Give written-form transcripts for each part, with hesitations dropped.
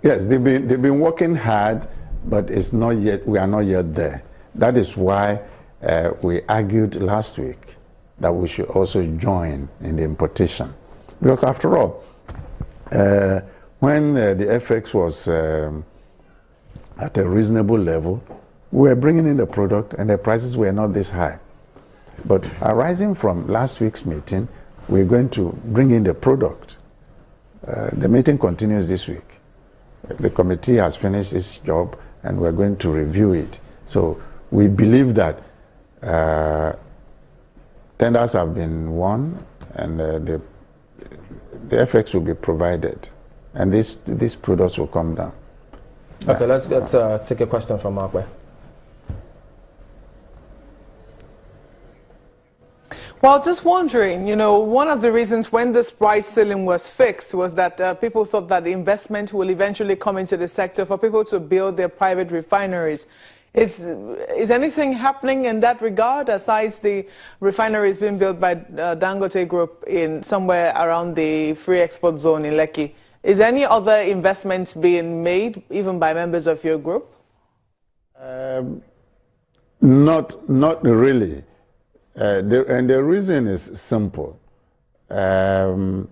Yes, they've been working hard, but it's not yet. We are not yet there. That is why we argued last week that we should also join in the importation, because after all, when the FX was at a reasonable level, we were bringing in the product, and the prices were not this high. But arising from last week's meeting, we're going to bring in the product. The meeting continues this week. The committee has finished its job, and we're going to review it. So we believe that tenders have been won, and the FX will be provided, and these products will come down. Okay, let's take a question from Mark. Well, just wondering, one of the reasons when this price ceiling was fixed was that people thought that the investment will eventually come into the sector for people to build their private refineries. Is anything happening in that regard, aside the refineries being built by Dangote Group in somewhere around the free export zone in Lekki? Is any other investments being made, even by members of your group? Not really. And the reason is simple. You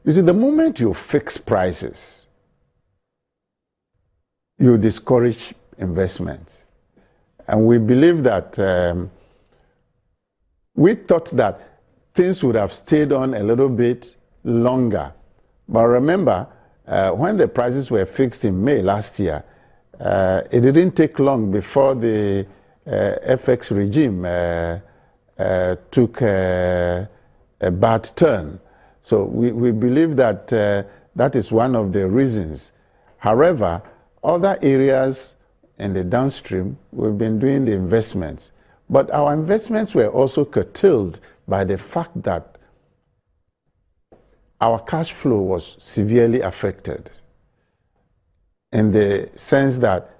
see, the moment you fix prices, you discourage investment. And we believe that we thought that things would have stayed on a little bit longer. But remember, when the prices were fixed in May last year, it didn't take long before the FX regime took a bad turn. So we believe that that is one of the reasons. However, other areas in the downstream, we've been doing the investments. But our investments were also curtailed by the fact that our cash flow was severely affected, in the sense that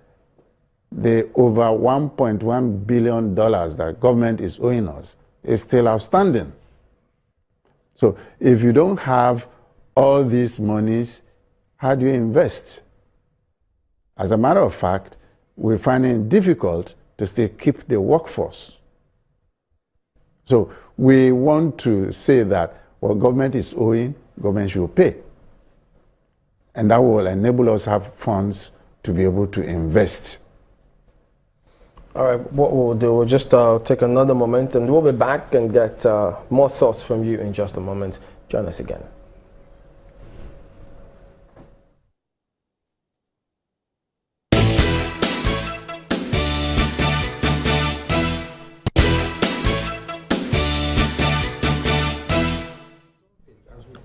the over $1.1 billion that government is owing us is still outstanding. So if you don't have all these monies, how do you invest? As a matter of fact, we're finding it difficult to still keep the workforce. So we want to say that what government is owing, government should pay. And that will enable us to have funds to be able to invest. All right, what we'll do, we'll just take another moment, and we'll be back and get more thoughts from you in just a moment. Join us again.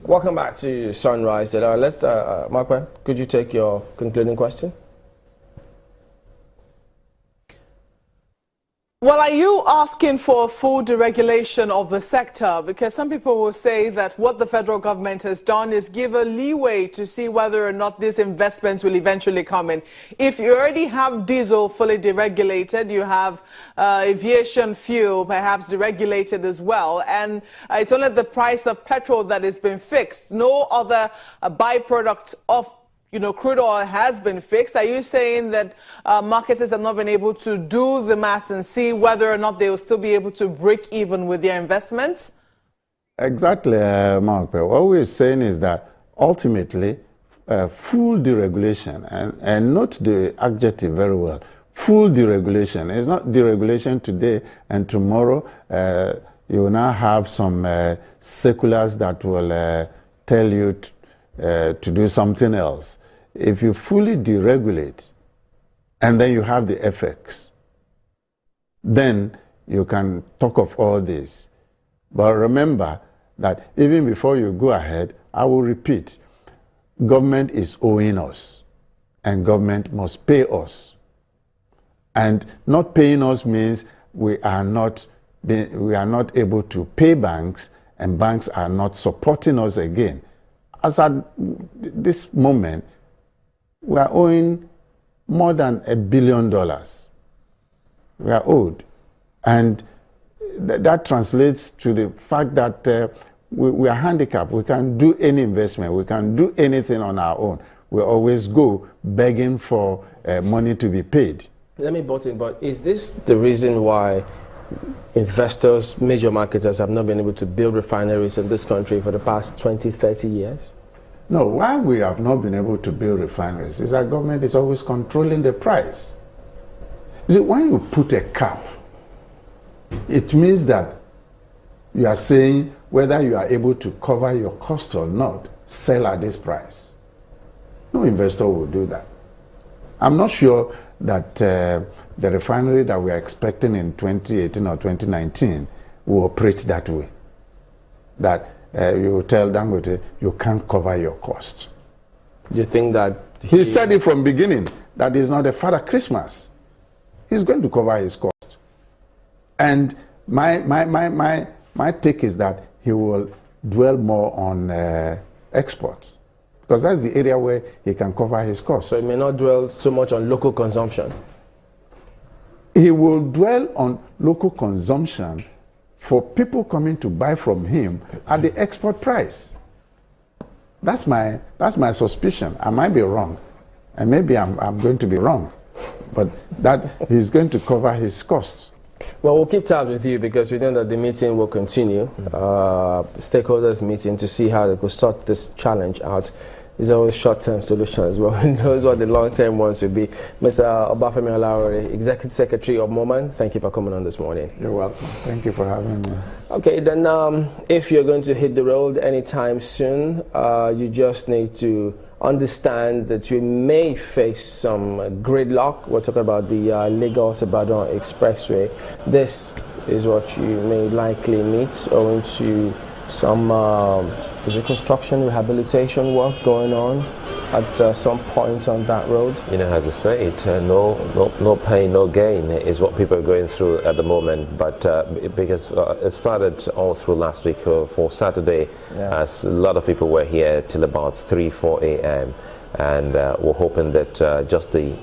Welcome back to Sunrise. Let's, Mark, could you take your concluding question? Well, are you asking for full deregulation of the sector? Because some people will say that what the federal government has done is give a leeway to see whether or not these investments will eventually come in. If you already have diesel fully deregulated, you have aviation fuel perhaps deregulated as well, and it's only the price of petrol that has been fixed. No other byproduct of crude oil has been fixed. Are you saying that marketers have not been able to do the maths and see whether or not they will still be able to break even with their investments? Exactly, Mark. What we're saying is that ultimately, full deregulation, and note the adjective very well, full deregulation. It's not deregulation today and tomorrow. You will now have some circulars that will tell you to do something else. If you fully deregulate and then you have the FX, then you can talk of all this. But remember that even before you go ahead, I will repeat, government is owing us, and government must pay us. And not paying us means we are not able to pay banks, and banks are not supporting us again. As at this moment, we are owing more than $1 billion. We are owed. And that translates to the fact that we are handicapped. We can't do any investment. We can't do anything on our own. We always go begging for money to be paid. Let me butt in, but is this the reason why investors, major marketers have not been able to build refineries in this country for the past 20, 30 years? No, why we have not been able to build refineries is that government is always controlling the price. You see, when you put a cap, it means that you are saying whether you are able to cover your cost or not, sell at this price. No investor will do that. I'm not sure that the refinery that we are expecting in 2018 or 2019 will operate that way. That you will tell Dangote, you can't cover your cost. You think that he said it from beginning that he's not a Father Christmas. He's going to cover his cost. And my take is that he will dwell more on exports, because that's the area where he can cover his costs. So he may not dwell so much on local consumption. He will dwell on local consumption for people coming to buy from him at the export price. That's my suspicion. I might be wrong, and maybe I'm going to be wrong, but that he's going to cover his costs. Well, we'll keep tabs with you because we know that the meeting will continue, stakeholders meeting, to see how they could sort this challenge out. There's always short-term solution as well. Who knows what the long-term ones will be. Mr. Obafemi Olawore, Executive Secretary of MOMAN, thank you for coming on this morning. You're welcome. Thank you for having me. Okay, then if you're going to hit the road anytime soon, you just need to understand that you may face some gridlock. We're talking about the Lagos-Ibadan Expressway. This is what you may likely meet owing to some construction rehabilitation work going on at some point on that road. You know, as I say, no pain, no gain is what people are going through at the moment. But because it started all through last week for Saturday, as a lot of people were here till about 3, 4 a.m. And we're hoping that just the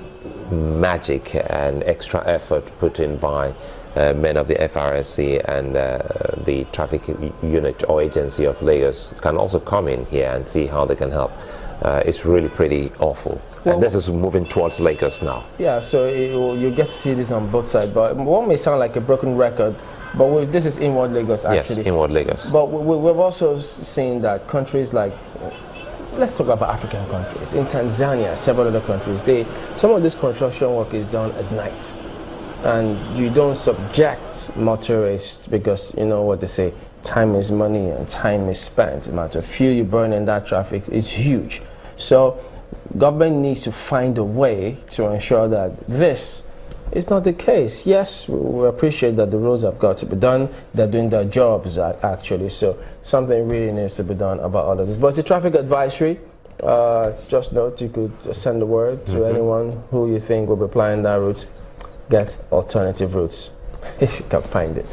magic and extra effort put in by men of the FRSC and the traffic unit or agency of Lagos can also come in here and see how they can help. It's really pretty awful. Well, and this is moving towards Lagos now. Yeah, so you get to see this on both sides. But one may sound like a broken record, but this is inward Lagos actually. Yes, inward Lagos. But we've also seen that countries like, let's talk about African countries. In Tanzania, several other countries, some of this construction work is done at night. And you don't subject motorists because you know what they say, time is money and time is spent. The amount of fuel you burn in that traffic is huge. So government needs to find a way to ensure that this is not the case. Yes, we appreciate that the roads have got to be done. They're doing their jobs actually. So something really needs to be done about all of this. But it's a traffic advisory. Just note, you could send a word to anyone who you think will be applying that route. Get alternative routes if you can find it.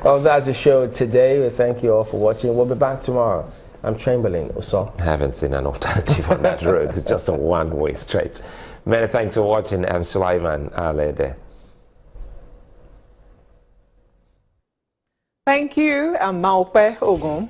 Well, that's the show today. We thank you all for watching. We'll be back tomorrow. I'm Chamberlain Uso. I haven't seen an alternative on that road. It's just a one-way straight. Many thanks for watching. I'm Sulaiman Alede. Thank you. I'm Maupe Ogun.